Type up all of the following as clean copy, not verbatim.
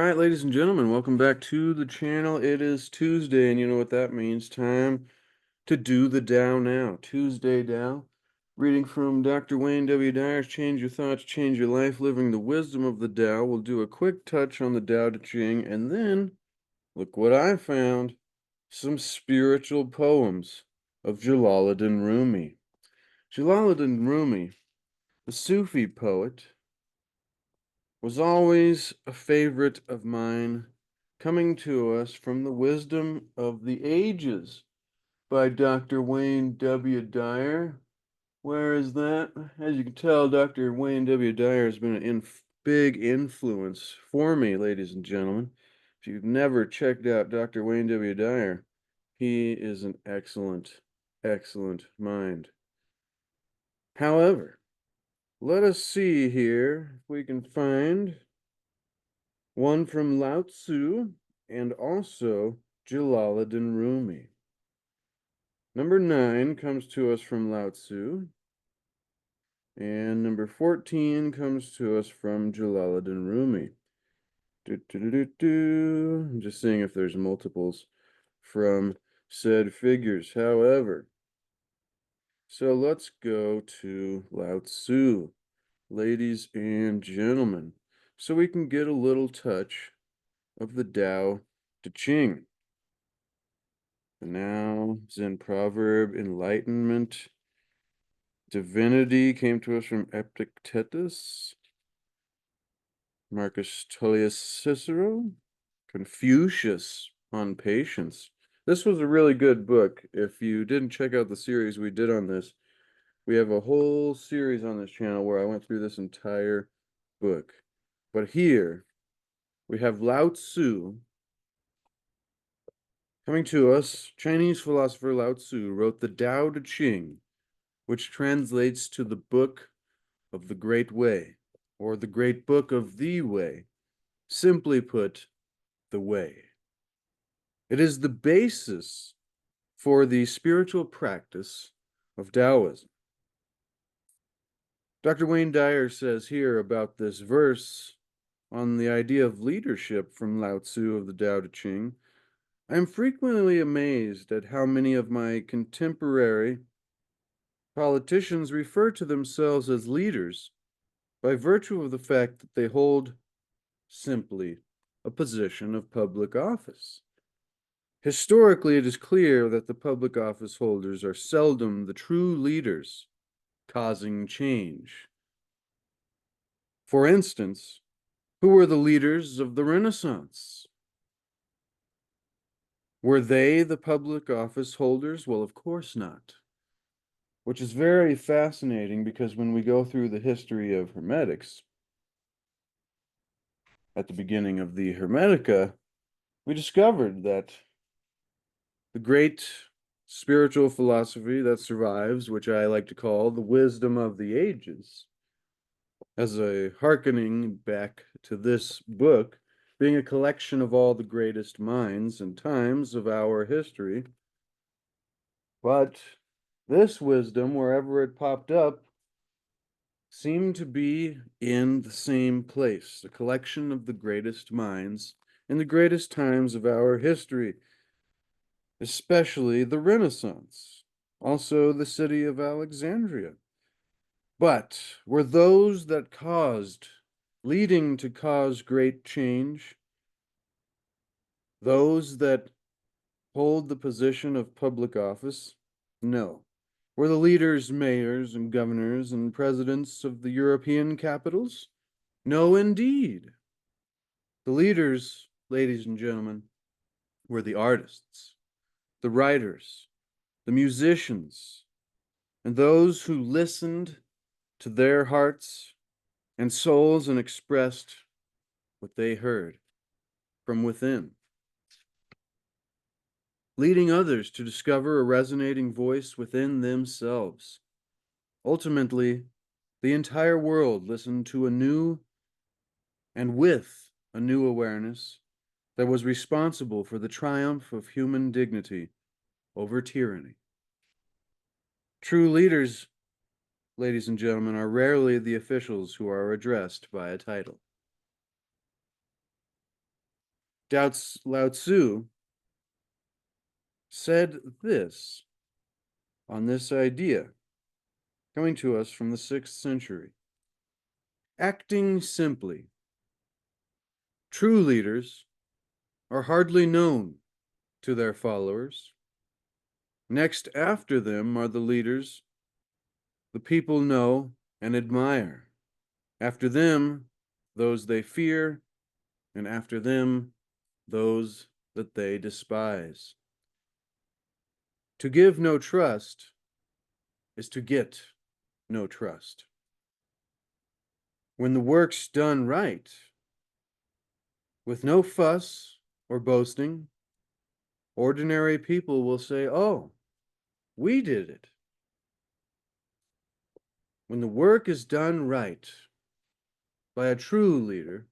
right, ladies and gentlemen, welcome back to the channel. It is Tuesday, and you know what that means. Time to do the Tao now. Tuesday Tao. Reading from Dr. Wayne W. Dyer's Change Your Thoughts, Change Your Life, Living the Wisdom of the Tao. We'll do a quick touch on the Tao Te Ching, and then, look what I found, some spiritual poems of Jalaluddin Rumi. Jalaluddin Rumi, the Sufi poet, was always a favorite of mine, coming to us from the Wisdom of the Ages by Dr. Wayne W. Dyer. Where is that? As you can tell, Dr. Wayne W. Dyer has been a big influence for me, ladies and gentlemen. If you've never checked out Dr. Wayne W. Dyer, he is an excellent, excellent mind. However, let us see here if we can find one from Lao Tzu and also Jalaluddin Rumi. Number 9 comes to us from Lao Tzu, and number 14 comes to us from Jalaluddin Rumi. I'm just seeing if there's multiples from said figures. However, so let's go to Lao Tzu, ladies and gentlemen, so we can get a little touch of the Tao Te Ching. The noun, Zen proverb, enlightenment, divinity came to us from Epictetus, Marcus Tullius Cicero, Confucius on patience. This was a really good book. If you didn't check out the series we did on this, we have a whole series on this channel where I went through this entire book. But here we have Lao Tzu coming to us. Chinese philosopher Lao Tzu wrote the Tao Te Ching, which translates to the Book of the Great Way, or the Great Book of the Way. Simply put, the Way. It is the basis for the spiritual practice of Taoism. Dr. Wayne Dyer says here about this verse on the idea of leadership from Lao Tzu of the Tao Te Ching. I am frequently amazed at how many of my contemporary politicians refer to themselves as leaders by virtue of the fact that they hold simply a position of public office. Historically, it is clear that the public office holders are seldom the true leaders causing change. For instance, who were the leaders of the Renaissance? Were they the public office holders? Well, of course not. Which is very fascinating because when we go through the history of Hermetics, at the beginning of the Hermetica, we discovered that the great spiritual philosophy that survives, which I like to call the wisdom of the ages, as a hearkening back to this book, being a collection of all the greatest minds and times of our history. But this wisdom, wherever it popped up, seemed to be in the same place, a collection of the greatest minds in the greatest times of our history, especially the Renaissance, also the city of Alexandria. But were those that leading to cause great change, those that hold the position of public office? No. Were the leaders mayors and governors and presidents of the European capitals? No, indeed. The leaders, ladies and gentlemen, were the artists, the writers, the musicians, and those who listened to their hearts and souls and expressed what they heard from within, leading others to discover a resonating voice within themselves. Ultimately, the entire world listened to a new and with a new awareness that was responsible for the triumph of human dignity over tyranny. True leaders, ladies and gentlemen, are rarely the officials who are addressed by a title. Lao Tzu said this on this idea, coming to us from the 6th century. Acting simply, true leaders are hardly known to their followers. Next after them are the leaders the people know and admire. After them, those they fear, and after them, those that they despise. To give no trust is to get no trust. When the work's done right, with no fuss or boasting, ordinary people will say, "Oh, we did it." When the work is done right by a true leader,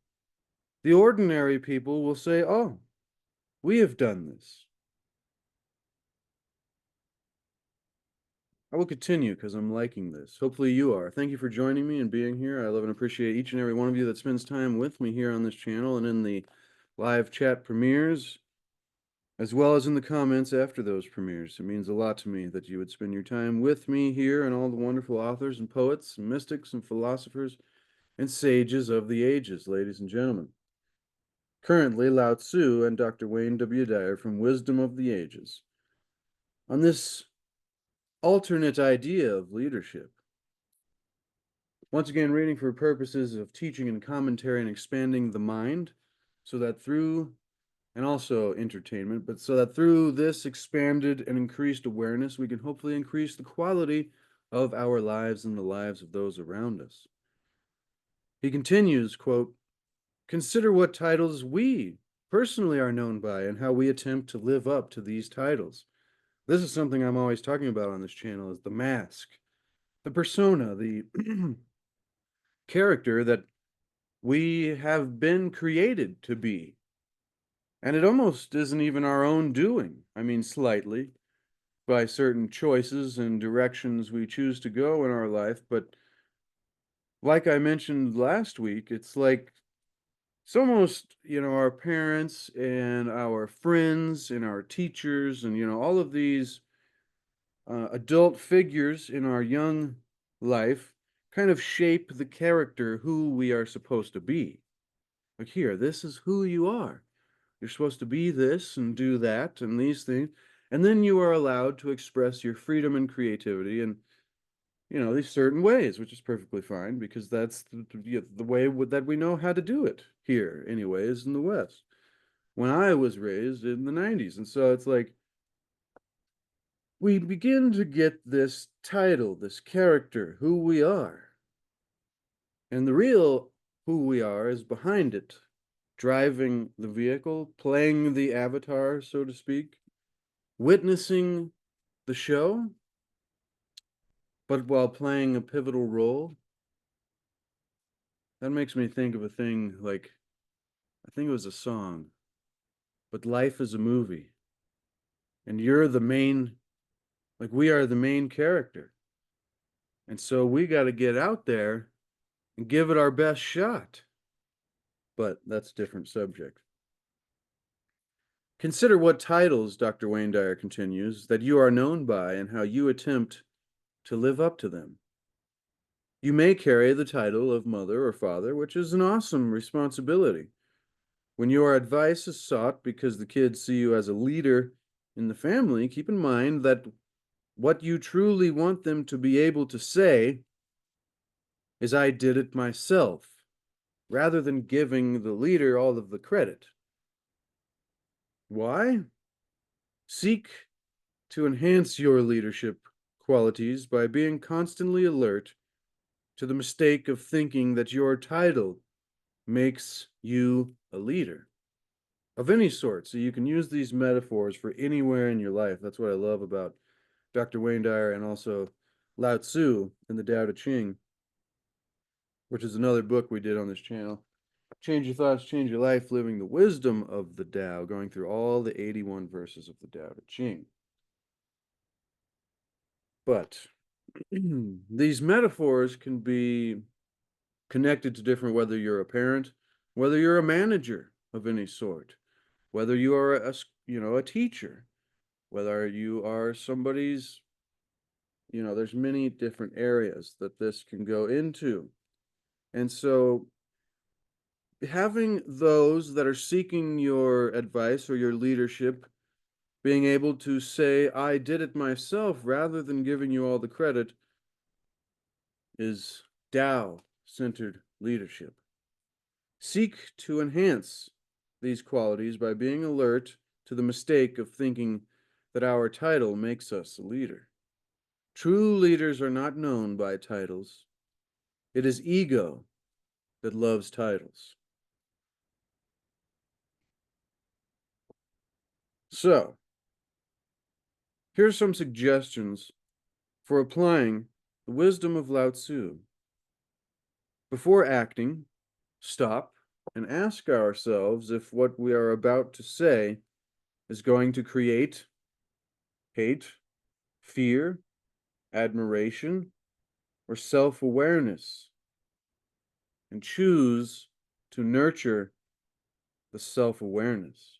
the ordinary people will say, "Oh, we have done this." I will continue because I'm liking this. Hopefully you are. Thank you for joining me and being here. I love and appreciate each and every one of you that spends time with me here on this channel and in the live chat premieres, as well as in the comments after those premieres. It means a lot to me that you would spend your time with me here and all the wonderful authors and poets and mystics and philosophers and sages of the ages, ladies and gentlemen. Currently, Lao Tzu and Dr. Wayne W. Dyer from Wisdom of the Ages. On this alternate idea of leadership. Once again, reading for purposes of teaching and commentary and expanding the mind, so that through, and also entertainment, but so that through this expanded and increased awareness, we can hopefully increase the quality of our lives and the lives of those around us. He continues, quote, "Consider what titles we personally are known by and how we attempt to live up to these titles." This is something I'm always talking about on this channel, is the mask, the persona, the character that we have been created to be. And it almost isn't even our own doing. I mean, slightly, by certain choices and directions we choose to go in our life. But like I mentioned last week, it's like it's almost, our parents and our friends and our teachers and, all of these adult figures in our young life kind of shape the character who we are supposed to be. Like, here, this is who you are. You're supposed to be this and do that and these things. And then you are allowed to express your freedom and creativity in, these certain ways, which is perfectly fine because that's the way that we know how to do it here, anyways, in the West. When I was raised in the 90s. And so it's like, we begin to get this title, this character, who we are. And the real who we are is behind it, driving the vehicle, playing the avatar, so to speak, witnessing the show, but while playing a pivotal role. That makes me think of a thing like, I think it was a song, but life is a movie. And you're the main, like we are the main character. And so we got to get out there and give it our best shot. But that's a different subject. Consider what titles, Dr. Wayne Dyer continues, that you are known by and how you attempt to live up to them. You may carry the title of mother or father, which is an awesome responsibility. When your advice is sought because the kids see you as a leader in the family, keep in mind that what you truly want them to be able to say is, "I did it myself," rather than giving the leader all of the credit. Why? Seek to enhance your leadership qualities by being constantly alert to the mistake of thinking that your title makes you a leader of any sort. So you can use these metaphors for anywhere in your life. That's what I love about Dr. Wayne Dyer and also Lao Tzu in the Tao Te Ching, which is another book we did on this channel. Change your thoughts, change your life, living the wisdom of the Tao, going through all the 81 verses of the Tao Te Ching. But these metaphors can be connected to different, whether you're a parent, whether you're a manager of any sort, whether you are a teacher, whether you are somebody's, there's many different areas that this can go into. And so having those that are seeking your advice or your leadership being able to say, I did it myself, rather than giving you all the credit, is Tao-centered leadership. Seek to enhance these qualities by being alert to the mistake of thinking that our title makes us a leader. True leaders are not known by titles. It is ego that loves titles. So, here's some suggestions for applying the wisdom of Lao Tzu. Before acting, stop and ask ourselves if what we are about to say is going to create hate, fear, admiration, or self-awareness, and choose to nurture the self-awareness.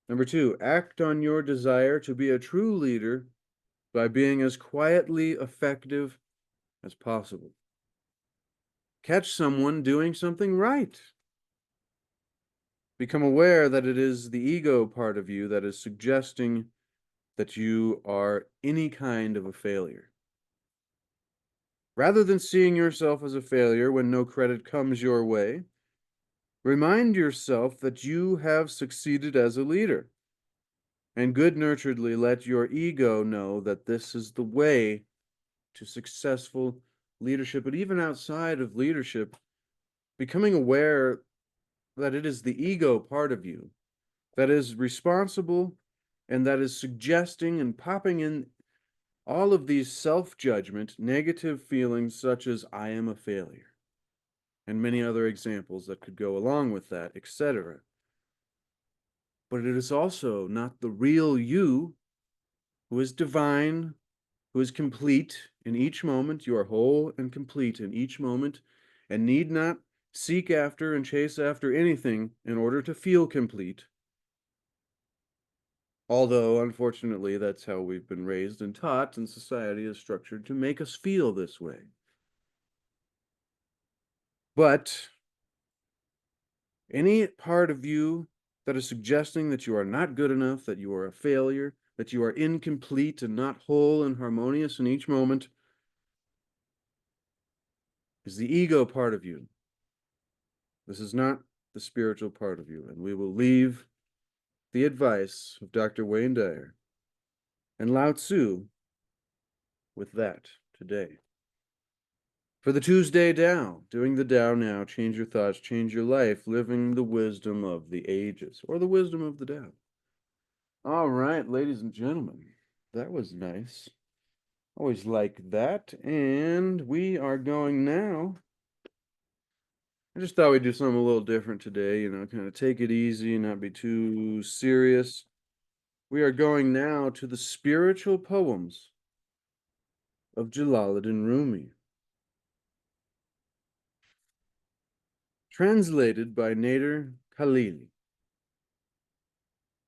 Number 2, act on your desire to be a true leader by being as quietly effective as possible. Catch someone doing something right. Become aware that it is the ego part of you that is suggesting that you are any kind of a failure. Rather than seeing yourself as a failure when no credit comes your way, remind yourself that you have succeeded as a leader, and good-naturedly let your ego know that this is the way to successful leadership. But even outside of leadership, becoming aware that it is the ego part of you that is responsible and that is suggesting and popping in all of these self-judgment, negative feelings such as I am a failure, and many other examples that could go along with that, etc. But it is also not the real you, who is divine, who is complete in each moment. You are whole and complete in each moment, and need not seek after and chase after anything in order to feel complete. Although, unfortunately, that's how we've been raised and taught, and society is structured to make us feel this way. But any part of you that is suggesting that you are not good enough, that you are a failure, that you are incomplete and not whole and harmonious in each moment, is the ego part of you. This is not the spiritual part of you, and we will leave the advice of Dr. Wayne Dyer and Lao Tzu with that today. For the Tuesday Tao, doing the Tao now, change your thoughts, change your life, living the wisdom of the ages, or the wisdom of the Tao. All right, ladies and gentlemen, that was nice. Always like that. And we are going now. I just thought we'd do something a little different today, kind of take it easy, not be too serious. We are going now to the spiritual poems of JALALUDDIN RUMI, translated by Nader Khalili.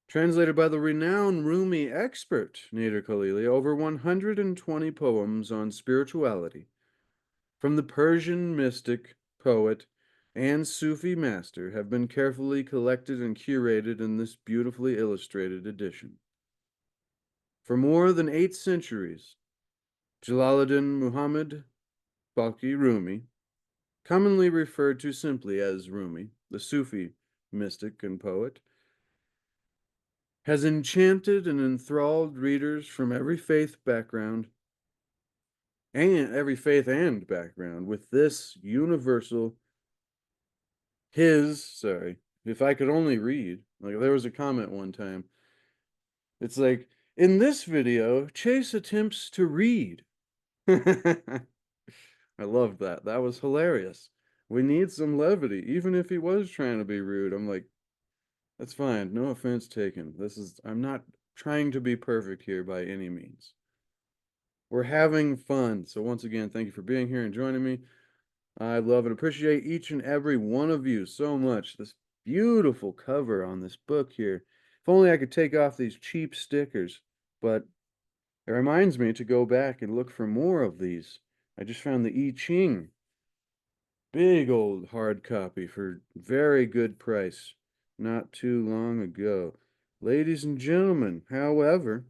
Translated by the renowned Rumi expert, Nader Khalili, over 120 poems on spirituality from the Persian mystic, poet, and Sufi master have been carefully collected and curated in this beautifully illustrated edition. For more than 8 centuries, Jalaluddin Muhammad Baqi Rumi, commonly referred to simply as Rumi, the Sufi mystic and poet, has enchanted and enthralled readers from every faith and background with this universal, if I could only read, like there was a comment one time, it's like, in this video, Chase attempts to read. I loved that. That was hilarious. We need some levity, even if he was trying to be rude. I'm like, that's fine. No offense taken. I'm not trying to be perfect here by any means. We're having fun. So once again, thank you for being here and joining me. I love and appreciate each and every one of you so much. Beautiful cover on this book here. If only I could take off these cheap stickers, but it reminds me to go back and look for more of these. I just found the I Ching. Big old hard copy for very good price not too long ago. Ladies and gentlemen, however,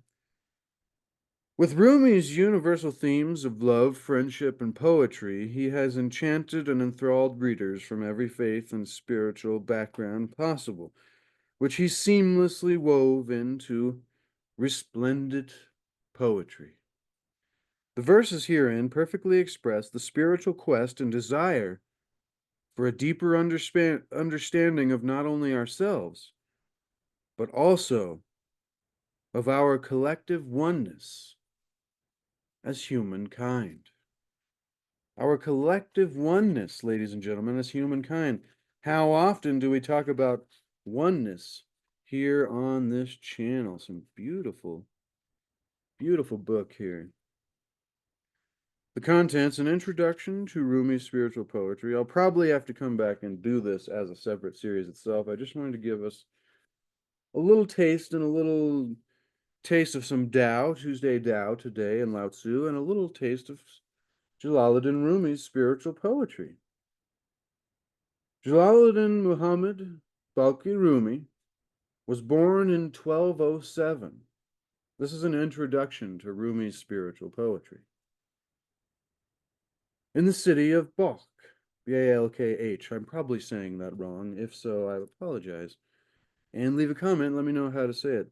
with Rumi's universal themes of love, friendship, and poetry, he has enchanted and enthralled readers from every faith and spiritual background possible, which he seamlessly wove into resplendent poetry. The verses herein perfectly express the spiritual quest and desire for a deeper understanding of not only ourselves, but also of our collective oneness as humankind. Our collective oneness, ladies and gentlemen, as humankind. How often do we talk about oneness here on this channel? Some beautiful, beautiful book here. The contents, an introduction to Rumi's spiritual poetry. I'll probably have to come back and do this as a separate series itself. I just wanted to give us a little taste and a little taste of some Tao, Tuesday Tao today, and Lao Tzu, and a little taste of Jalaluddin Rumi's spiritual poetry. Jalaluddin Muhammad Balkhi Rumi was born in 1207. This is an introduction to Rumi's spiritual poetry. In the city of Balkh, B-A-L-K-H. I'm probably saying that wrong. If so, I apologize. And leave a comment, let me know how to say it.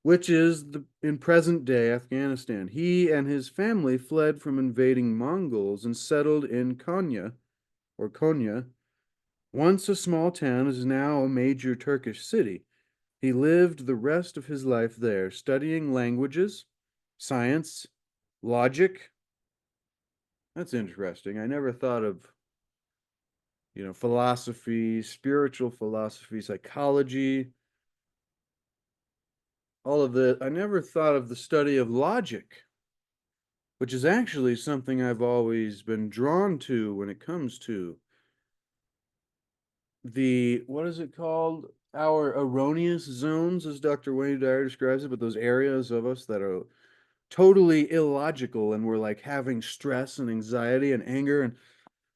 Which is in present-day Afghanistan. He and his family fled from invading Mongols and settled in Konya, once a small town, is now a major Turkish city. He lived the rest of his life there, studying languages, science, logic. That's interesting. I never thought of, philosophy, spiritual philosophy, psychology, all of that. I never thought of the study of logic, which is actually something I've always been drawn to when it comes to what is it called? Our erroneous zones, as Dr. Wayne Dyer describes it, but those areas of us that are totally illogical and we're like having stress and anxiety and anger and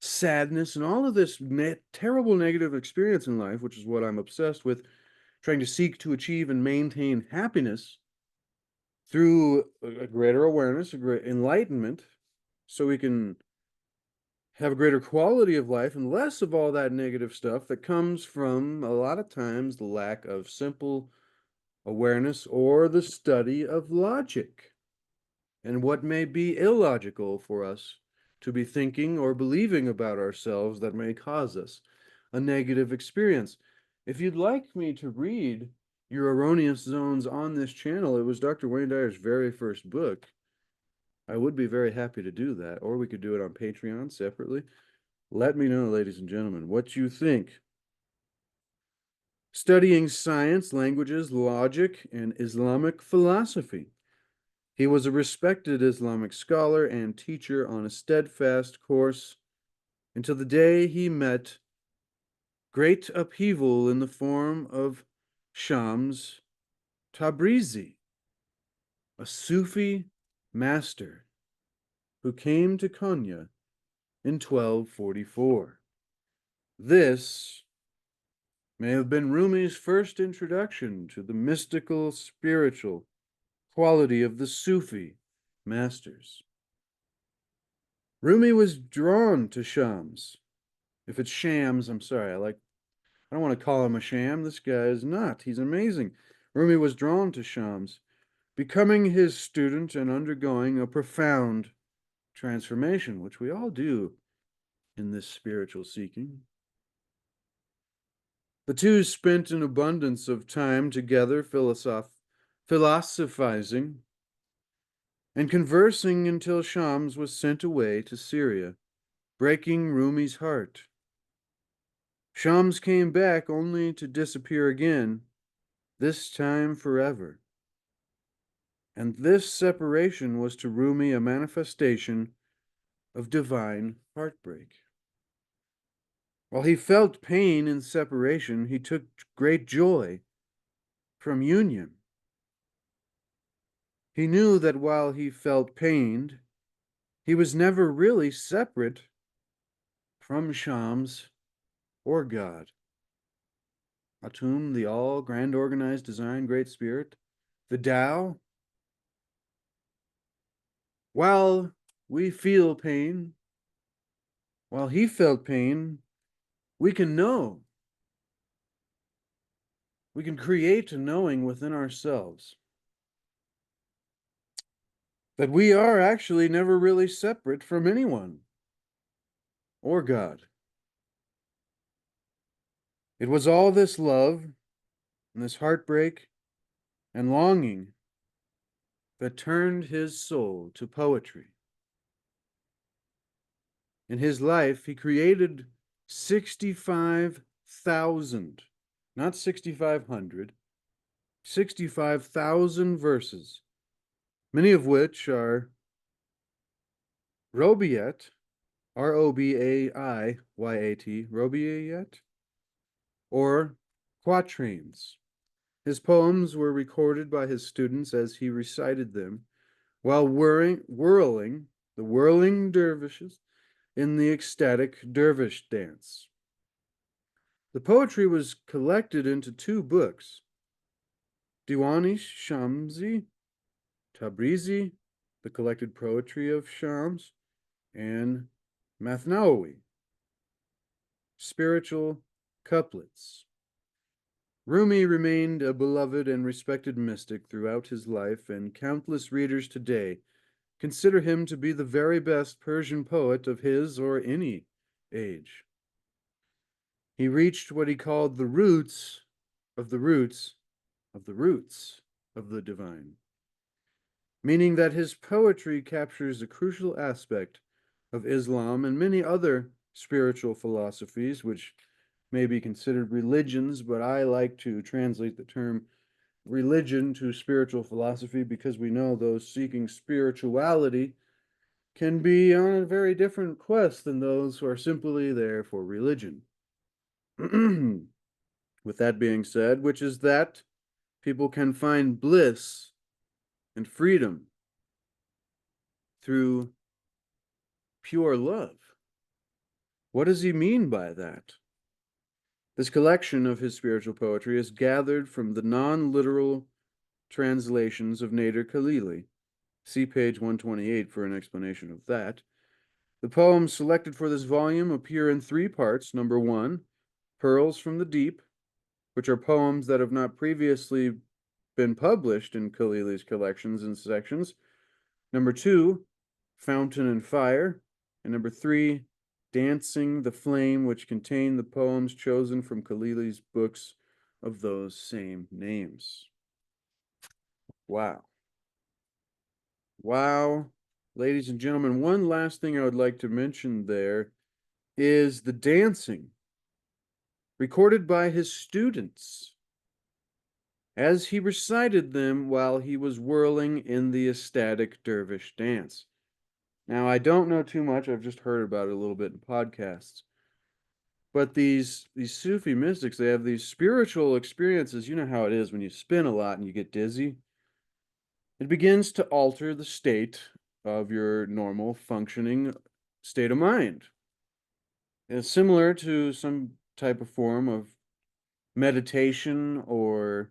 sadness and all of this terrible negative experience in life, which is what I'm obsessed with, trying to seek to achieve and maintain happiness through a greater awareness, a great enlightenment, so we can have a greater quality of life and less of all that negative stuff that comes from a lot of times the lack of simple awareness or the study of logic and what may be illogical for us to be thinking or believing about ourselves that may cause us a negative experience. If you'd like me to read your erroneous zones on this channel, it was Dr. Wayne Dyer's very first book. I would be very happy to do that, or we could do it on Patreon separately. Let me know, ladies and gentlemen, what you think. Studying science, languages, logic, and Islamic philosophy. He was a respected Islamic scholar and teacher on a steadfast course until the day he met great upheaval in the form of Shams Tabrizi, a Sufi master who came to Konya in 1244. This may have been Rumi's first introduction to the mystical, spiritual quality of the Sufi masters. Rumi was drawn to Shams. If it's Shams, I'm sorry, I don't want to call him a sham. This guy is not. He's amazing. Rumi was drawn to Shams, becoming his student and undergoing a profound transformation, which we all do in this spiritual seeking. The two spent an abundance of time together philosophizing and conversing until Shams was sent away to Syria, breaking Rumi's heart. Shams came back only to disappear again, this time forever. And this separation was to Rumi a manifestation of divine heartbreak. While he felt pain in separation, he took great joy from union. He knew that while he felt pained, he was never really separate from Shams or God. Atum, the all grand organized design, great spirit, the Tao. While we feel pain, while he felt pain, we can know. We can create a knowing within ourselves that we are actually never really separate from anyone or God. It was all this love and this heartbreak and longing that turned his soul to poetry. In his life, he created 65,000, not 6,500, 65,000 verses, many of which are Robiat, Robiayat, Robiayat, or quatrains. His poems were recorded by his students as he recited them while whirling the whirling dervishes in the ecstatic dervish dance. The poetry was collected into two books, Diwani Shamsi, Tabrizi, the collected poetry of Shams, and Mathnawi, spiritual couplets. Rumi remained a beloved and respected mystic throughout his life, and countless readers today consider him to be the very best Persian poet of his or any age. He reached what he called the roots of the roots of the roots of the divine, meaning that his poetry captures a crucial aspect of Islam and many other spiritual philosophies, which may be considered religions, but I like to translate the term religion to spiritual philosophy because we know those seeking spirituality can be on a very different quest than those who are simply there for religion. With that being said, which is that people can find bliss and freedom through pure love. What does he mean by that? This collection of his spiritual poetry is gathered from the non-literal translations of Nader Khalili. See page 128 for an explanation of that. The poems selected for this volume appear in three parts. Number one, Pearls from the Deep, which are poems that have not previously been published in Khalili's collections and sections. Number two, Fountain and Fire. And number three, Dancing the Flame, which contain the poems chosen from Khalili's books of those same names. Wow. Wow. Ladies and gentlemen, one last thing I would like to mention there is the dancing recorded by his students as he recited them while he was whirling in the ecstatic dervish dance. Now, I don't know too much. I've just heard about it a little bit in podcasts. But these Sufi mystics, they have these spiritual experiences. You know how it is when you spin a lot and you get dizzy. It begins to alter the state of your normal functioning state of mind. It's similar to some type of form of meditation, or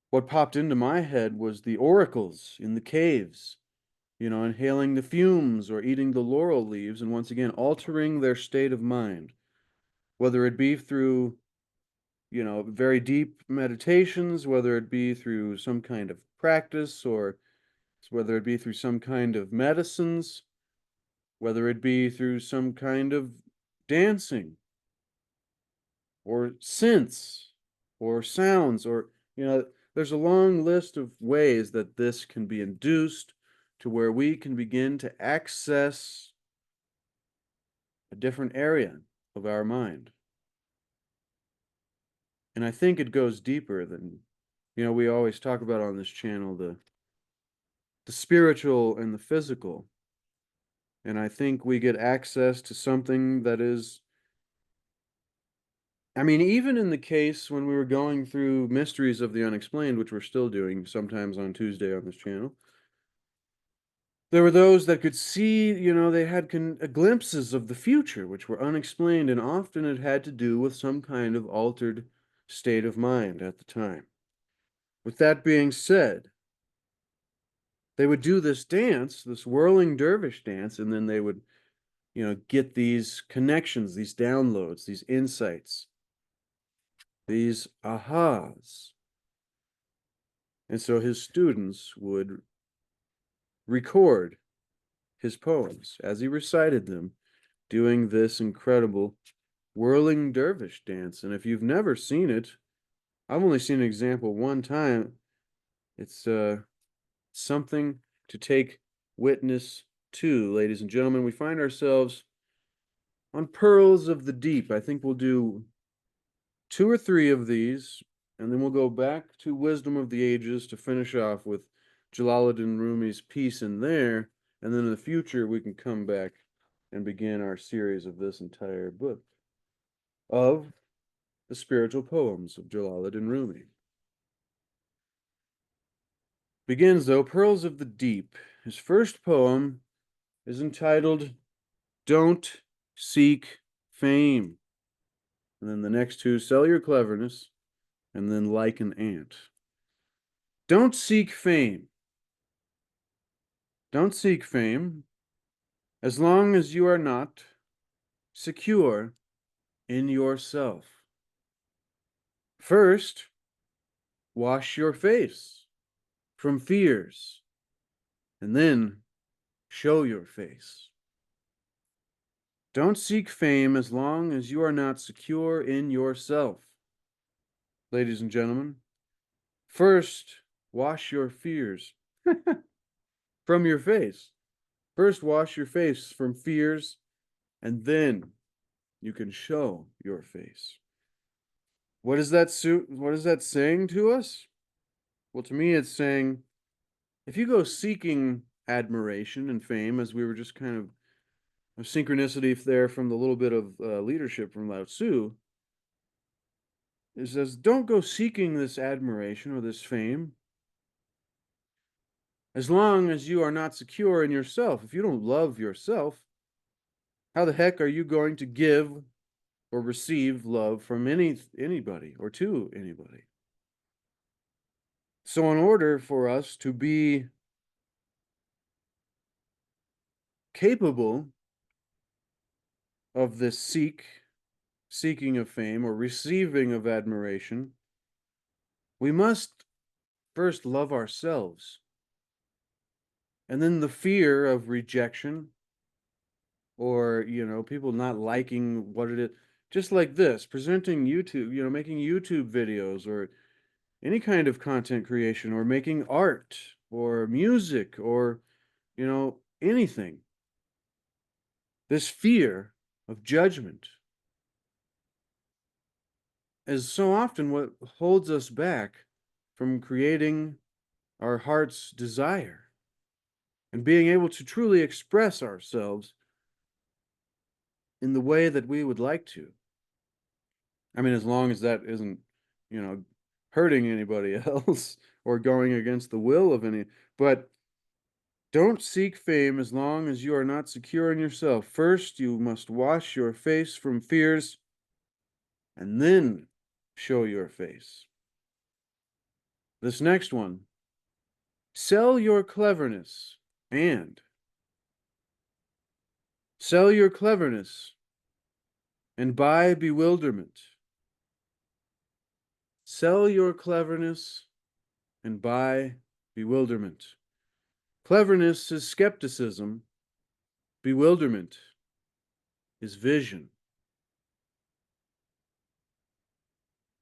what popped into my head was the oracles in the caves, inhaling the fumes or eating the laurel leaves, and once again altering their state of mind, whether it be through, very deep meditations, whether it be through some kind of practice, or whether it be through some kind of medicines, whether it be through some kind of dancing or synths or sounds, or, there's a long list of ways that this can be induced to where we can begin to access a different area of our mind. And I think it goes deeper than, we always talk about on this channel, the spiritual and the physical. And I think we get access to something that is I mean, even in the case when we were going through Mysteries of the Unexplained, which we're still doing sometimes on Tuesday on this channel, there were those that could see, they had glimpses of the future, which were unexplained, and often it had to do with some kind of altered state of mind at the time. With that being said, they would do this dance, this whirling dervish dance, and then they would, get these connections, these downloads, these insights, these ahas. And so his students would record his poems as he recited them, doing this incredible whirling dervish dance. And if you've never seen it, I've only seen an example one time. It's something to take witness to, ladies and gentlemen. We find ourselves on Pearls of the Deep. I think we'll do 2 or 3 of these, and then we'll go back to Wisdom of the Ages to finish off with Jalaluddin Rumi's piece in there, and then in the future we can come back and begin our series of this entire book of the spiritual poems of Jalaluddin Rumi. Begins, though, Pearls of the Deep. His first poem is entitled Don't Seek Fame. And then the next 2, Sell Your Cleverness, and then Like an Ant. Don't seek fame. Don't seek fame as long as you are not secure in yourself. First, wash your face from fears, and then show your face. Don't seek fame as long as you are not secure in yourself. Ladies and gentlemen, first, wash your fears from your face. First, wash your face from fears, and then you can show your face. What is that saying to us? Well, to me, it's saying, if you go seeking admiration and fame, as we were just kind of a synchronicity there from the little bit of leadership from Lao Tzu, it says, don't go seeking this admiration or this fame as long as you are not secure in yourself. If you don't love yourself, how the heck are you going to give or receive love from anybody or to anybody? So in order for us to be capable of this seeking of fame or receiving of admiration, we must first love ourselves. And then the fear of rejection or, people not liking what it is, just like this, presenting YouTube, making YouTube videos or any kind of content creation or making art or music or, anything. This fear of judgment is so often what holds us back from creating our heart's desire and being able to truly express ourselves in the way that we would like to. I mean, as long as that isn't, hurting anybody else or going against the will of any, but don't seek fame as long as you are not secure in yourself. First, you must wash your face from fears and then show your face. This next one, sell your cleverness and sell your cleverness and buy bewilderment. Sell your cleverness and buy bewilderment. Cleverness is skepticism. Bewilderment is vision.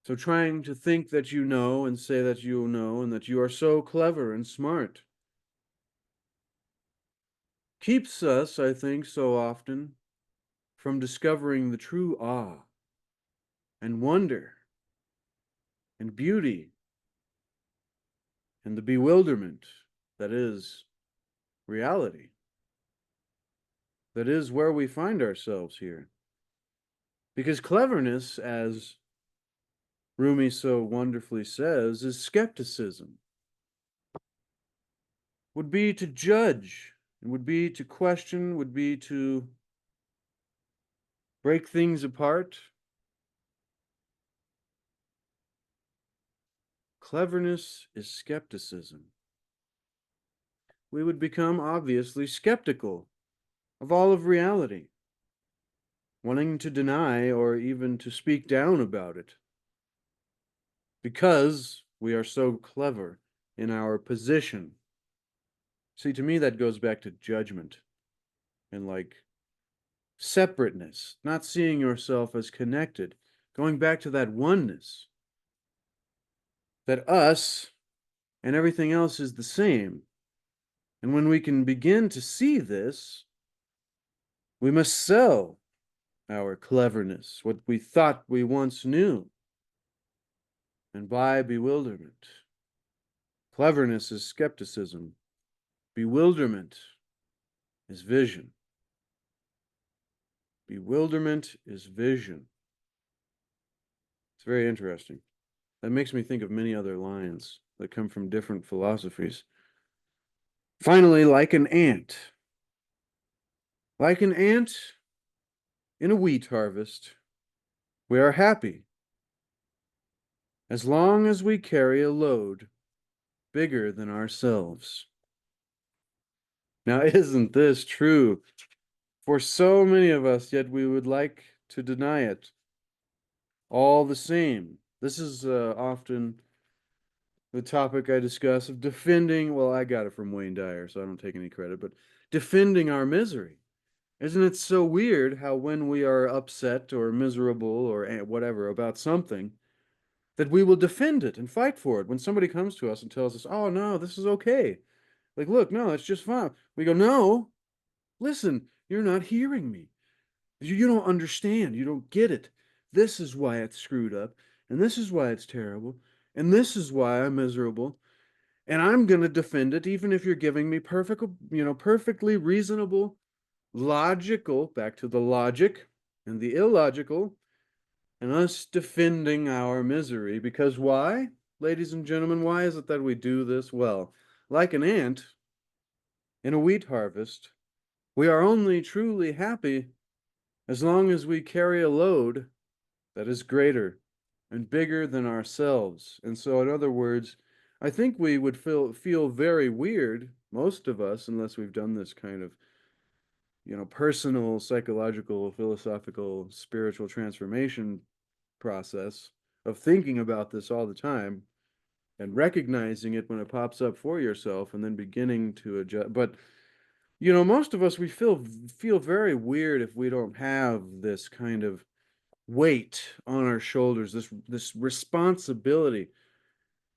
So trying to think that you know and say that you know and that you are so clever and smart keeps us, I think, so often from discovering the true awe and wonder and beauty and the bewilderment that is reality. That is where we find ourselves here. Because cleverness, as Rumi so wonderfully says, is skepticism. Would be to judge, and would be to question, would be to break things apart. Cleverness is skepticism. We would become obviously skeptical of all of reality, wanting to deny or even to speak down about it, because we are so clever in our position. See, to me, that goes back to judgment and like separateness, not seeing yourself as connected, going back to that oneness, that us and everything else is the same. And when we can begin to see this, we must sell our cleverness, what we thought we once knew, and buy bewilderment. Cleverness is skepticism. Bewilderment is vision. Bewilderment is vision. It's very interesting. That makes me think of many other lines that come from different philosophies. Finally, like an ant. Like an ant in a wheat harvest, we are happy as long as we carry a load bigger than ourselves. Now, isn't this true for so many of us, yet we would like to deny it all the same? This is often the topic I discuss of defending, well, I got it from Wayne Dyer, so I don't take any credit, but defending our misery. Isn't it so weird how when we are upset or miserable or whatever about something, that we will defend it and fight for it when somebody comes to us and tells us, oh, no, this is okay. Like, look, no, it's just fine. We go, no, listen, you're not hearing me. You don't understand. You don't get it. This is why it's screwed up, and this is why it's terrible, and this is why I'm miserable, and I'm going to defend it even if you're giving me perfectly reasonable, logical, back to the logic and the illogical, and us defending our misery. Because why, ladies and gentlemen, why is it that we do this? Well, like an ant in a wheat harvest, we are only truly happy as long as we carry a load that is greater and bigger than ourselves. And so, in other words, I think we would feel very weird, most of us, unless we've done this kind of, personal, psychological, philosophical, spiritual transformation process of thinking about this all the time and recognizing it when it pops up for yourself and then beginning to adjust. But most of us, we feel very weird if we don't have this kind of weight on our shoulders, this responsibility,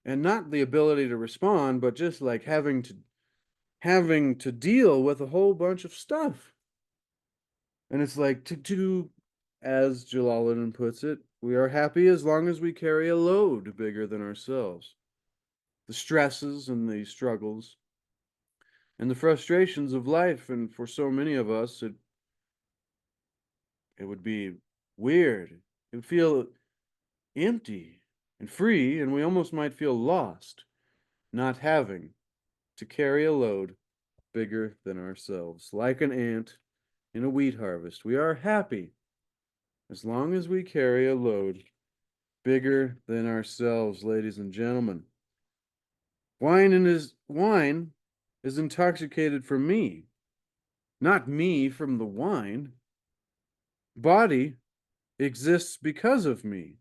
and not the ability to respond, but just like having to deal with a whole bunch of stuff. And it's like to as Jalaluddin puts it, we are happy as long as we carry a load bigger than ourselves. The stresses and the struggles and the frustrations of life, and for so many of us, it would be weird. It would feel empty and free, and we almost might feel lost, not having to carry a load bigger than ourselves. Like an ant in a wheat harvest, we are happy as long as we carry a load bigger than ourselves, ladies and gentlemen. Wine is intoxicated from me, not me from the wine. Body exists because of me,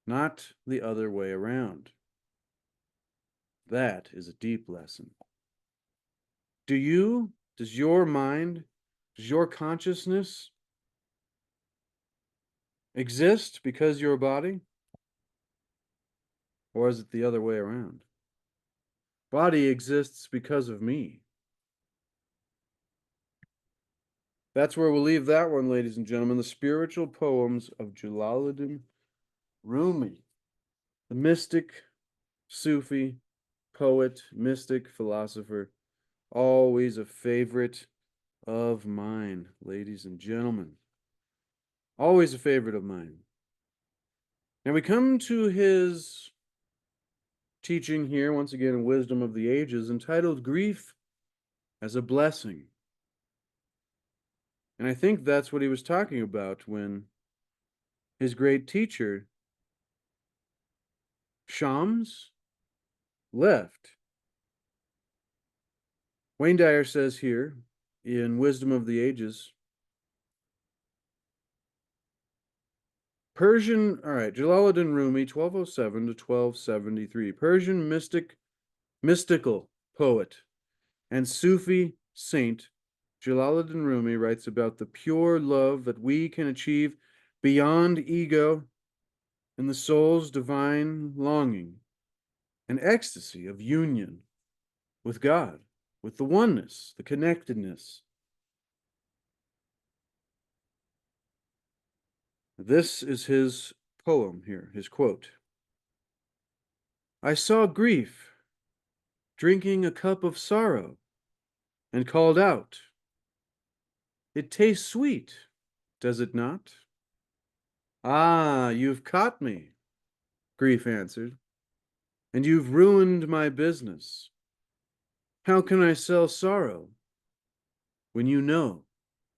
not the other way around. That is a deep lesson. Does your mind, does your consciousness exist because you're a body? Or is it the other way around? Body exists because of me. That's where we'll leave that one, ladies and gentlemen. The spiritual poems of JALALUDDIN RUMI, the mystic, Sufi, poet, mystic, philosopher, always a favorite of mine, ladies and gentlemen. Always a favorite of mine. Now we come to his teaching here, once again, in Wisdom of the Ages, entitled Grief as a Blessing. And I think that's what he was talking about when his great teacher, Shams, left. Wayne Dyer says here in Wisdom of the Ages, Jalaluddin Rumi, 1207 to 1273, Persian mystical poet and Sufi saint Jalaluddin Rumi writes about the pure love that we can achieve beyond ego and the soul's divine longing and ecstasy of union with God, with the oneness, the connectedness. This is his poem here, his quote. I saw grief drinking a cup of sorrow and called out, "It tastes sweet, does it not?" "Ah, you've caught me," grief answered, "and you've ruined my business. How can I sell sorrow when you know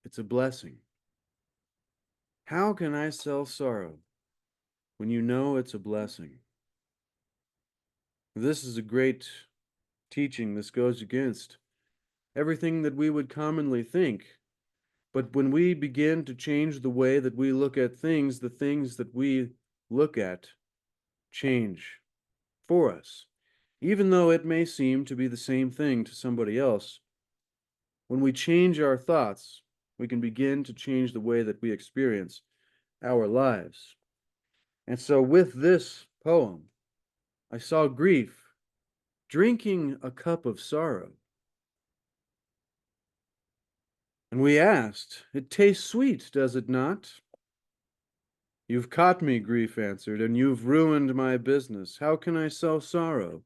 it's a blessing?" How can I sell sorrow when you know it's a blessing? This is a great teaching. This goes against everything that we would commonly think. But when we begin to change the way that we look at things, the things that we look at change for us. Even though it may seem to be the same thing to somebody else, when we change our thoughts, we can begin to change the way that we experience our lives. And so with this poem, I saw grief drinking a cup of sorrow. And we asked, "It tastes sweet, does it not?" "You've caught me," grief answered, "and you've ruined my business. How can I sell sorrow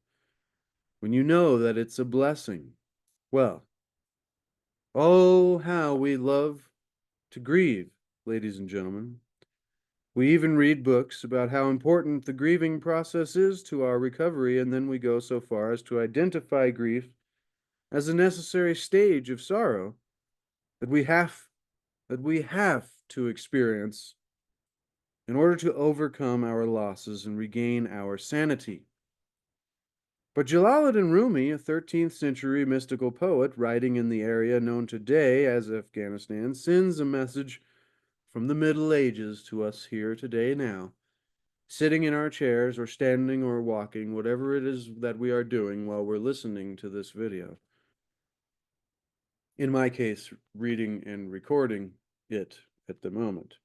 when you know that it's a blessing?" Well, oh, how we love to grieve, ladies and gentlemen. We even read books about how important the grieving process is to our recovery, and then we go so far as to identify grief as a necessary stage of sorrow that we have to experience in order to overcome our losses and regain our sanity. But Jalaluddin Rumi, a 13th century mystical poet writing in the area known today as Afghanistan, sends a message from the Middle Ages to us here today now, sitting in our chairs or standing or walking, whatever it is that we are doing while we're listening to this video. In my case, reading and recording it at the moment.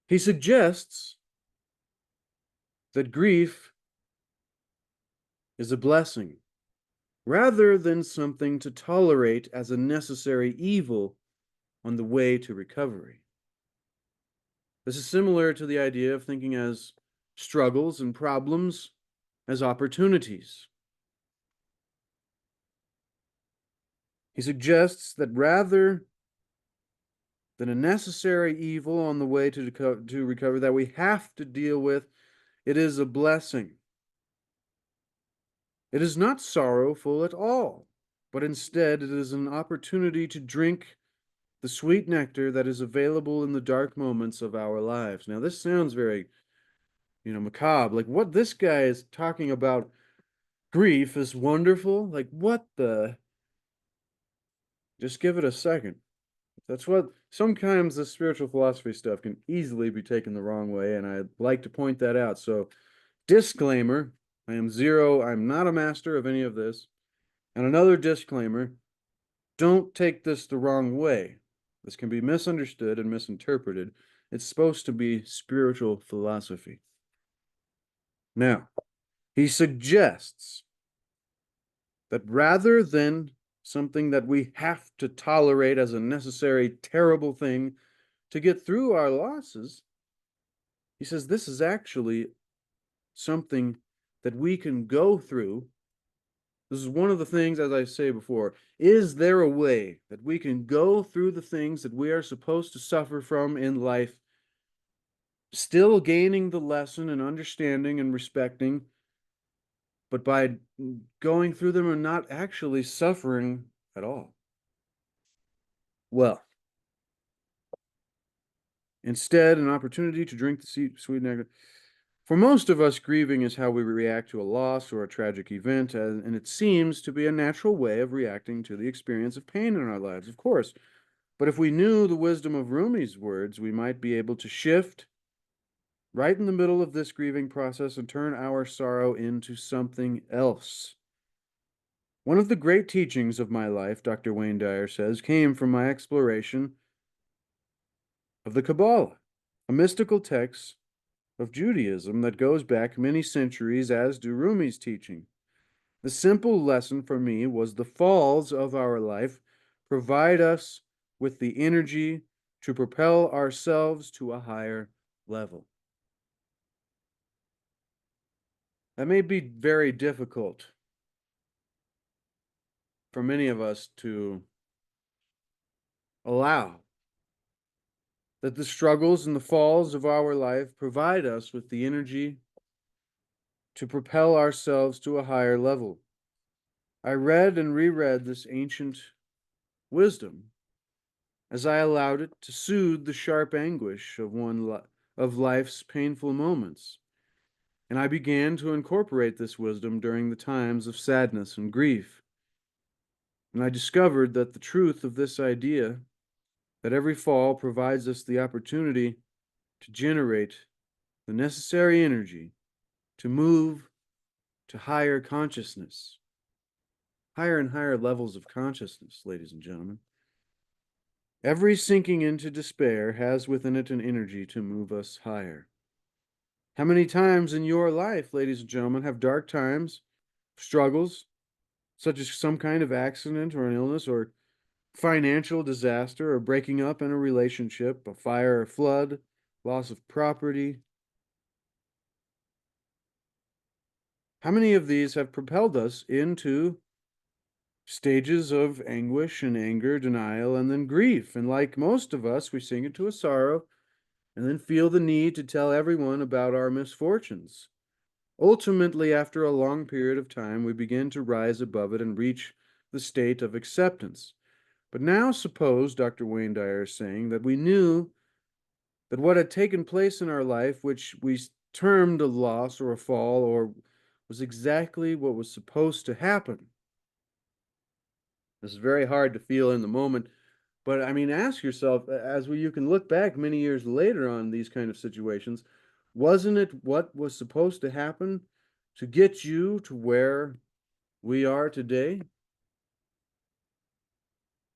He suggests that grief is a blessing, rather than something to tolerate as a necessary evil on the way to recovery. This is similar to the idea of thinking as struggles and problems as opportunities. He suggests that rather than a necessary evil on the way to recover that we have to deal with, it is a blessing. It is not sorrowful at all, but instead it is an opportunity to drink the sweet nectar that is available in the dark moments of our lives. Now, this sounds very, macabre. Like, what this guy is talking about grief is wonderful. Like, what the? Just give it a second. That's what sometimes the spiritual philosophy stuff can easily be taken the wrong way, and I'd like to point that out. So, disclaimer, I'm not a master of any of this. And another disclaimer, don't take this the wrong way. This can be misunderstood and misinterpreted. It's supposed to be spiritual philosophy. Now, he suggests that rather than something that we have to tolerate as a necessary, terrible thing to get through our losses, he says this is actually something that we can go through. This is one of the things, as I say before, is there a way that we can go through the things that we are supposed to suffer from in life still gaining the lesson and understanding and respecting, but by going through them and not actually suffering at all. Well, instead, an opportunity to drink the sweet nectar. For most of us, grieving is how we react to a loss or a tragic event, and it seems to be a natural way of reacting to the experience of pain in our lives, of course. But if we knew the wisdom of Rumi's words, we might be able to shift right in the middle of this grieving process and turn our sorrow into something else. One of the great teachings of my life, Dr. Wayne Dyer says, came from my exploration of the Kabbalah, a mystical text of Judaism that goes back many centuries, as do Rumi's teaching. The simple lesson for me was the falls of our life provide us with the energy to propel ourselves to a higher level. That may be very difficult for many of us to allow, that the struggles and the falls of our life provide us with the energy to propel ourselves to a higher level. I read and reread this ancient wisdom as I allowed it to soothe the sharp anguish of life's painful moments. And I began to incorporate this wisdom during the times of sadness and grief. And I discovered that the truth of this idea, that every fall provides us the opportunity to generate the necessary energy to move to higher consciousness, higher and higher levels of consciousness, ladies and gentlemen. Every sinking into despair has within it an energy to move us higher. How many times in your life, ladies and gentlemen, have dark times, struggles, such as some kind of accident or an illness or financial disaster or breaking up in a relationship, a fire or flood, loss of property? How many of these have propelled us into stages of anguish and anger, denial, and then grief? And like most of us, we sink into a sorrow and then feel the need to tell everyone about our misfortunes. Ultimately, after a long period of time, we begin to rise above it and reach the state of acceptance. But now suppose, Dr. Wayne Dyer is saying, that we knew that what had taken place in our life, which we termed a loss or a fall, or was exactly what was supposed to happen. This is very hard to feel in the moment, but I mean, ask yourself, you can look back many years later on these kind of situations, wasn't it what was supposed to happen to get you to where we are today?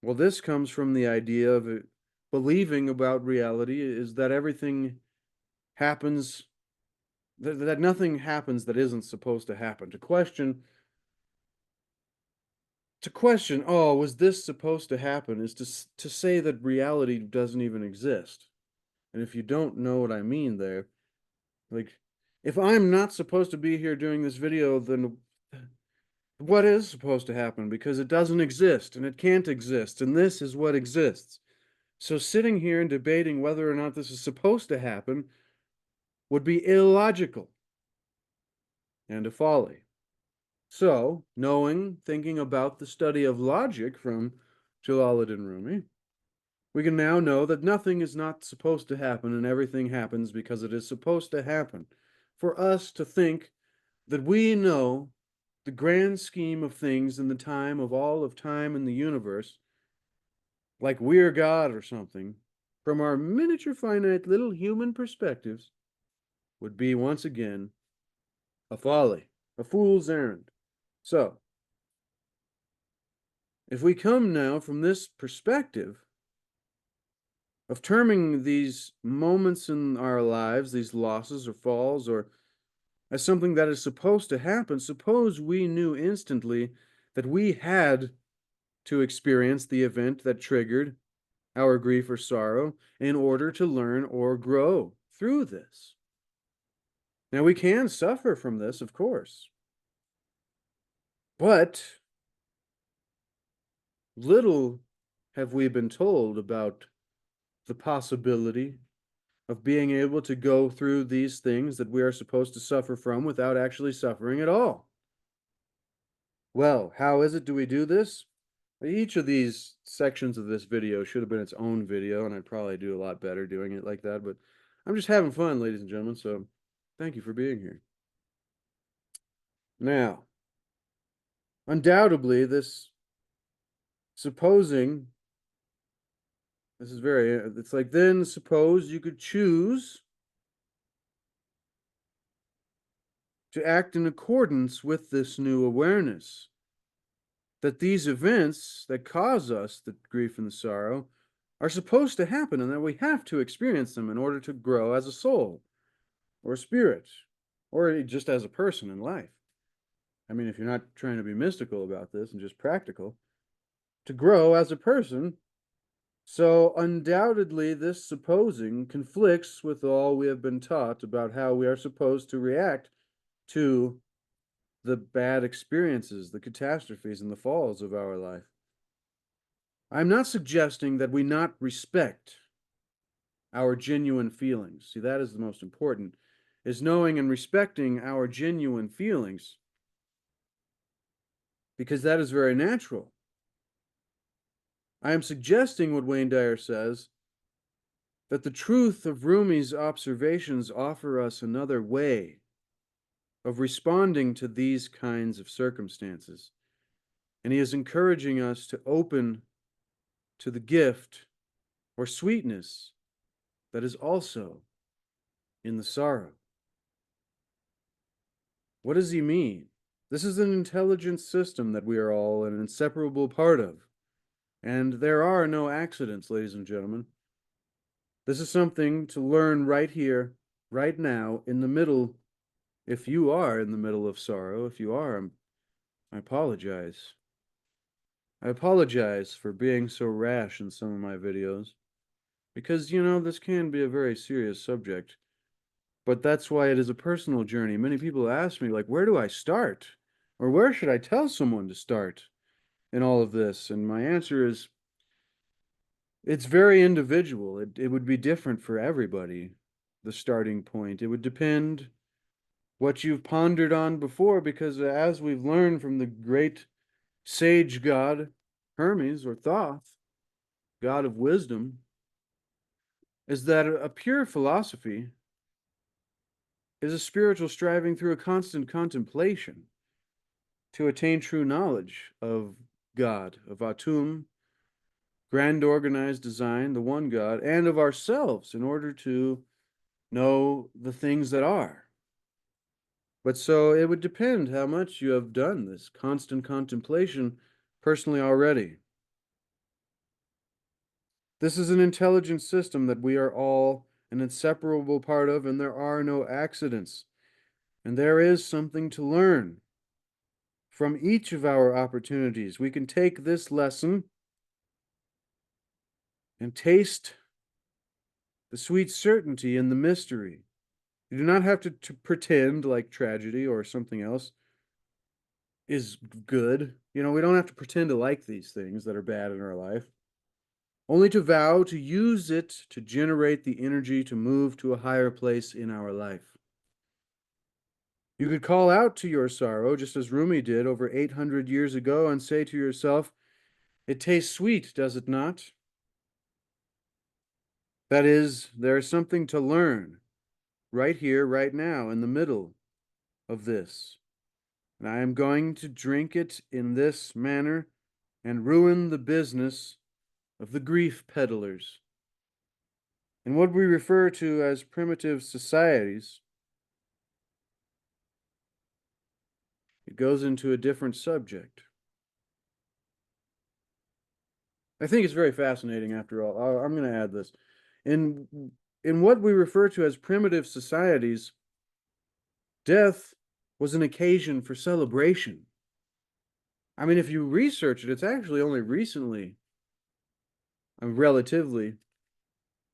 Well, this comes from the idea of believing about reality is that everything happens, that nothing happens that isn't supposed to happen. To question, oh, was this supposed to happen, is to say that reality doesn't even exist. And if you don't know what I mean there, like, if I'm not supposed to be here doing this video, then what is supposed to happen? Because it doesn't exist, and it can't exist, and this is what exists. So sitting here and debating whether or not this is supposed to happen would be illogical and a folly. So, thinking about the study of logic from JALALUDDIN RUMI, we can now know that nothing is not supposed to happen and everything happens because it is supposed to happen. For us to think that we know the grand scheme of things in the time of all of time in the universe, like we're God or something, from our miniature finite little human perspectives, would be once again a folly, a fool's errand. So, if we come now from this perspective of terming these moments in our lives, these losses or falls, or as something that is supposed to happen, suppose we knew instantly that we had to experience the event that triggered our grief or sorrow in order to learn or grow through this. Now, we can suffer from this, of course, but little have we been told about the possibility of being able to go through these things that we are supposed to suffer from without actually suffering at all. Well, how is it do we do this? Each of these sections of this video should have been its own video, and I'd probably do a lot better doing it like that, but I'm just having fun, ladies and gentlemen, so thank you for being here. Now, undoubtedly, this supposing, this is very, it's like, then suppose you could choose to act in accordance with this new awareness that these events that cause us the grief and the sorrow are supposed to happen and that we have to experience them in order to grow as a soul or a spirit or just as a person in life. I mean, if you're not trying to be mystical about this and just practical, to grow as a person. So undoubtedly, this supposing conflicts with all we have been taught about how we are supposed to react to the bad experiences, the catastrophes, and the falls of our life. I'm not suggesting that we not respect our genuine feelings. See, that is the most important, is knowing and respecting our genuine feelings, because that is very natural. I am suggesting what Wayne Dyer says, that the truth of Rumi's observations offer us another way of responding to these kinds of circumstances. And he is encouraging us to open to the gift or sweetness that is also in the sorrow. What does he mean? This is an intelligent system that we are all an inseparable part of. And there are no accidents, ladies and gentlemen. This is something to learn right here, right now, in the middle. If you are in the middle of sorrow, if you are, I apologize. I apologize for being so rash in some of my videos. Because, you know, this can be a very serious subject. But that's why it is a personal journey. Many people ask me, like, where do I start? Or where should I tell someone to start in all of this? And my answer is, it's very individual. It would be different for everybody, the starting point. It would depend what you've pondered on before, because as we've learned from the great sage god, Hermes or Thoth, god of wisdom, is that a pure philosophy is a spiritual striving through a constant contemplation to attain true knowledge of God, of Atum, grand organized design, the one God, and of ourselves in order to know the things that are. But so it would depend how much you have done this constant contemplation personally already. This is an intelligent system that we are all an inseparable part of, and there are no accidents. And there is something to learn from each of our opportunities. We can take this lesson and taste the sweet certainty in the mystery. You do not have to pretend like tragedy or something else is good. You know, we don't have to pretend to like these things that are bad in our life. Only to vow to use it to generate the energy to move to a higher place in our life. You could call out to your sorrow, just as Rumi did over 800 years ago, and say to yourself, "It tastes sweet, does it not?" That is, there is something to learn right here, right now, in the middle of this. And I am going to drink it in this manner and ruin the business of the grief peddlers. In what we refer to as primitive societies, it goes into a different subject. I think it's very fascinating after all. I'm going to add this. In what we refer to as primitive societies, death was an occasion for celebration. I mean, if you research it, it's actually only recently, relatively,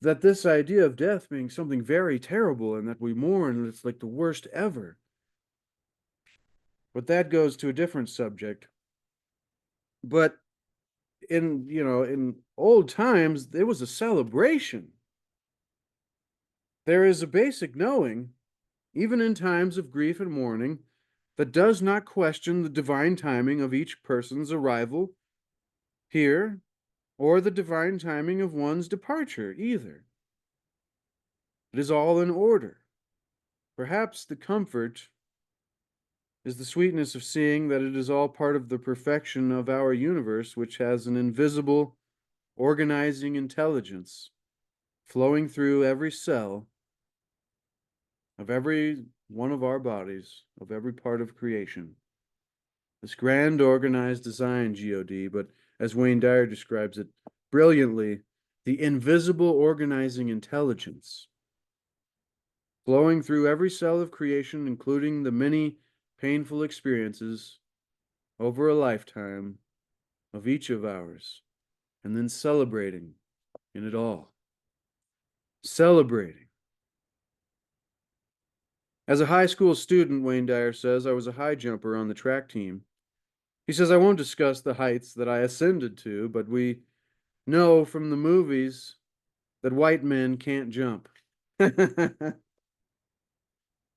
that this idea of death being something very terrible and that we mourn and it's like the worst ever. But that goes to a different subject. But in old times, there was a celebration. There is a basic knowing, even in times of grief and mourning, that does not question the divine timing of each person's arrival here or the divine timing of one's departure either. It is all in order. Perhaps the comfort is the sweetness of seeing that it is all part of the perfection of our universe, which has an invisible, organizing intelligence flowing through every cell of every one of our bodies, of every part of creation. This grand organized design, God, but as Wayne Dyer describes it brilliantly, the invisible organizing intelligence flowing through every cell of creation, including the many painful experiences over a lifetime of each of ours, and then celebrating in it all. Celebrating. As a high school student, Wayne Dyer says, I was a high jumper on the track team. He says, I won't discuss the heights that I ascended to, but we know from the movies that white men can't jump.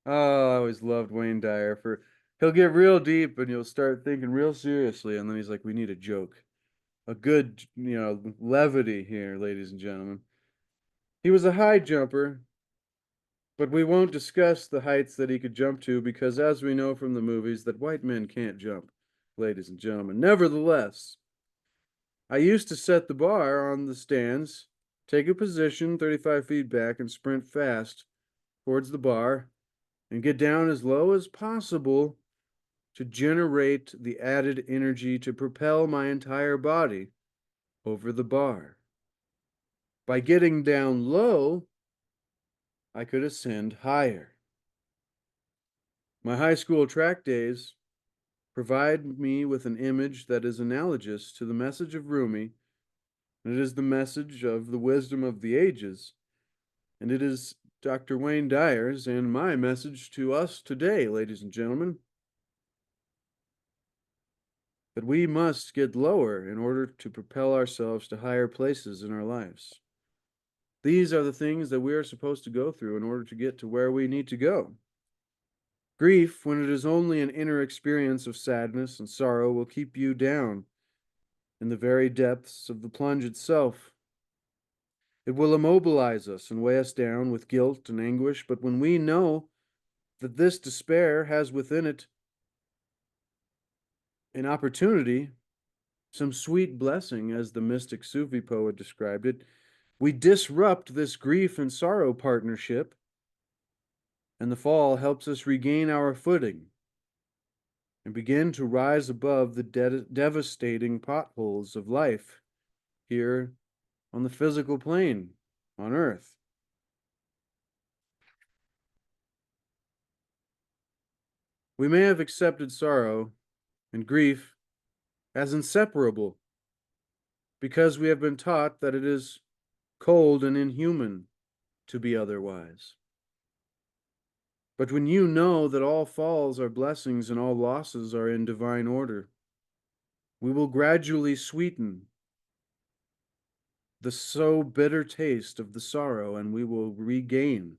Oh, I always loved Wayne Dyer for he'll get real deep and you'll start thinking real seriously, and then he's like, we need a joke. A good, levity here, ladies and gentlemen. He was a high jumper, but we won't discuss the heights that he could jump to because as we know from the movies that white men can't jump, ladies and gentlemen. Nevertheless, I used to set the bar on the stands, take a position 35 feet back and sprint fast towards the bar and get down as low as possible to generate the added energy to propel my entire body over the bar. By getting down low, I could ascend higher. My high school track days provide me with an image that is analogous to the message of Rumi, and it is the message of the wisdom of the ages, and it is Dr. Wayne Dyer's and my message to us today, ladies and gentlemen, that we must get lower in order to propel ourselves to higher places in our lives. These are the things that we are supposed to go through in order to get to where we need to go. Grief, when it is only an inner experience of sadness and sorrow, will keep you down in the very depths of the plunge itself. It will immobilize us and weigh us down with guilt and anguish, but when we know that this despair has within it an opportunity, some sweet blessing, as the mystic Sufi poet described it, we disrupt this grief and sorrow partnership, and the fall helps us regain our footing and begin to rise above the devastating potholes of life here on the physical plane on Earth. We may have accepted sorrow and grief as inseparable because we have been taught that it is cold and inhuman to be otherwise. But when you know that all falls are blessings and all losses are in divine order, we will gradually sweeten the so bitter taste of the sorrow, and we will regain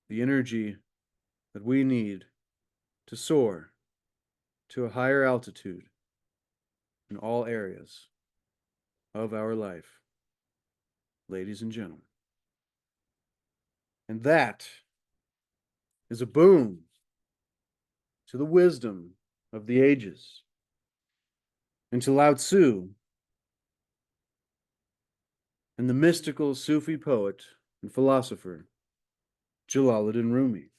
the energy that we need to soar to a higher altitude in all areas of our life, ladies and gentlemen. And that is a boon to the wisdom of the ages and to Lao Tzu and the mystical Sufi poet and philosopher JALALUDDIN RUMI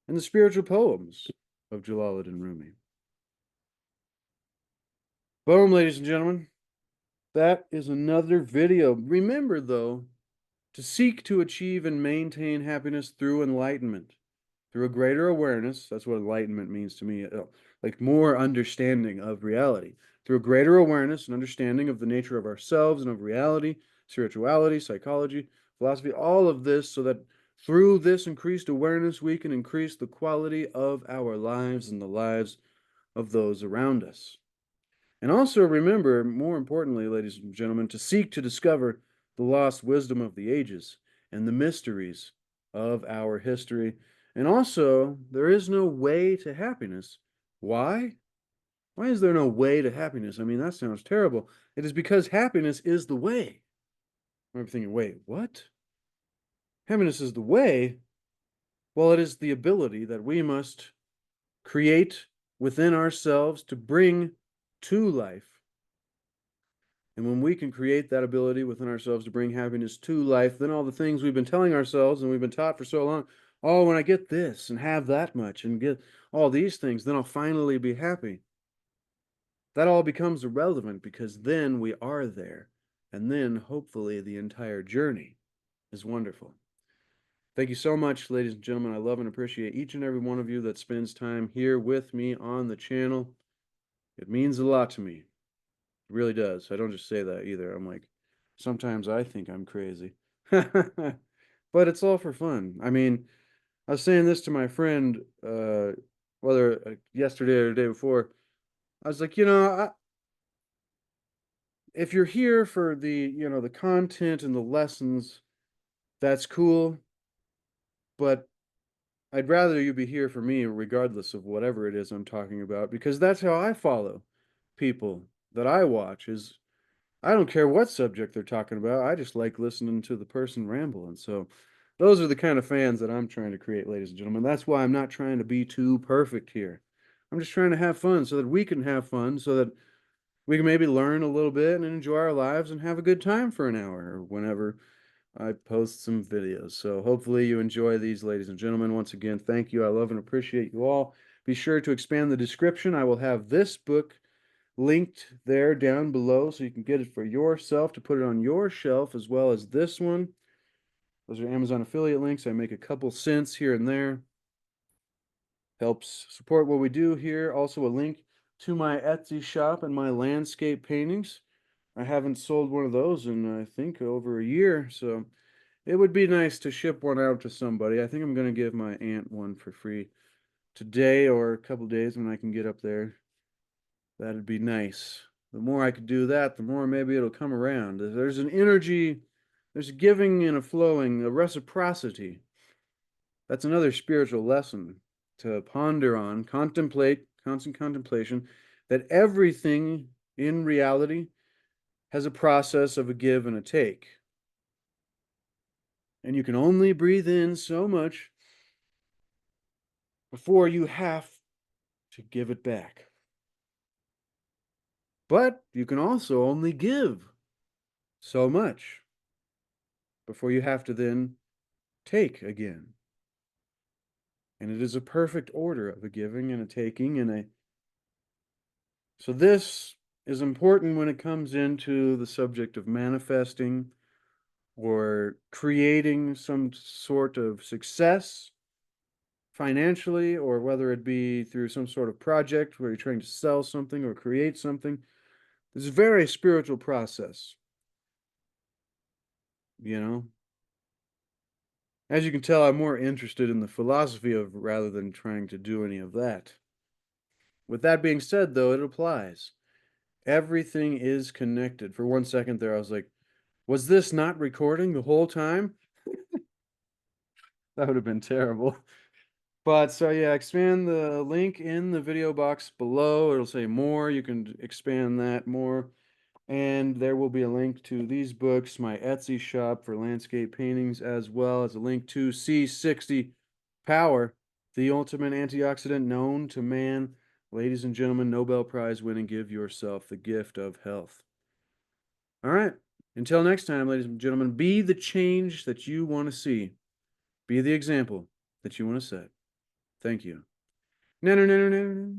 and the spiritual poems of JALALUDDIN RUMI. Boom, ladies and gentlemen. That is another video. Remember, though, to seek to achieve and maintain happiness through enlightenment, through a greater awareness. That's what enlightenment means to me, like more understanding of reality. Through a greater awareness and understanding of the nature of ourselves and of reality, spirituality, psychology, philosophy, all of this, so that through this increased awareness, we can increase the quality of our lives and the lives of those around us. And also remember, more importantly, ladies and gentlemen, to seek to discover the lost wisdom of the ages and the mysteries of our history. And also, there is no way to happiness. Why? Why is there no way to happiness? I mean, that sounds terrible. It is because happiness is the way. I'm thinking, wait, what? Happiness is the way? Well, it is the ability that we must create within ourselves to bring to life. And when we can create that ability within ourselves to bring happiness to life, then all the things we've been telling ourselves and we've been taught for so long, oh, when I get this and have that much and get all these things, then I'll finally be happy. That all becomes irrelevant because then we are there. And then hopefully the entire journey is wonderful. Thank you so much, ladies and gentlemen. I love and appreciate each and every one of you that spends time here with me on the channel. It means a lot to me. It really does. I don't just say that either. I'm like, sometimes I think I'm crazy. But it's all for fun. I mean, I was saying this to my friend, whether yesterday or the day before. I was like, if you're here for the content and the lessons, that's cool. But I'd rather you be here for me, regardless of whatever it is I'm talking about, because that's how I follow people that I watch. Is I don't care what subject they're talking about. I just like listening to the person ramble. And so those are the kind of fans that I'm trying to create, ladies and gentlemen. That's why I'm not trying to be too perfect here. I'm just trying to have fun so that we can have fun, so that we can maybe learn a little bit and enjoy our lives and have a good time for an hour or whenever I post some videos. So hopefully you enjoy these, ladies and gentlemen. Once again, thank you. I love and appreciate you all. Be sure to expand the description. I will have this book linked there down below so you can get it for yourself to put it on your shelf, as well as this one. Those are Amazon affiliate links. I make a couple cents here and there. Helps support what we do here. Also a link to my Etsy shop and my landscape paintings. I haven't sold one of those in, I think, over a year, so it would be nice to ship one out to somebody. I think I'm going to give my aunt one for free today or a couple days when I can get up there. That'd be nice. The more I could do that, the more maybe it'll come around. There's an energy, there's a giving and a flowing, a reciprocity. That's another spiritual lesson to ponder on, contemplate, constant contemplation, that everything in reality has a process of a give and a take. And you can only breathe in so much before you have to give it back. But you can also only give so much before you have to then take again. And it is a perfect order of a giving and a taking and a... So this is important when it comes into the subject of manifesting or creating some sort of success financially, or whether it be through some sort of project where you're trying to sell something or create something. It's a very spiritual process, you know. As you can tell, I'm more interested in the philosophy of rather than trying to do any of that. With that being said, though, it applies. Everything is connected. For 1 second there, I was like, was this not recording the whole time? That would have been terrible. But so yeah, expand the link in the video box below. It'll say more. You can expand that more. And there will be a link to these books, my Etsy shop for landscape paintings, as well as a link to C60 Power, the ultimate antioxidant known to man. Ladies and gentlemen, Nobel Prize winning, give yourself the gift of health. All right. Until next time, ladies and gentlemen, be the change that you want to see. Be the example that you want to set. Thank you. No, no, no, no, no, no.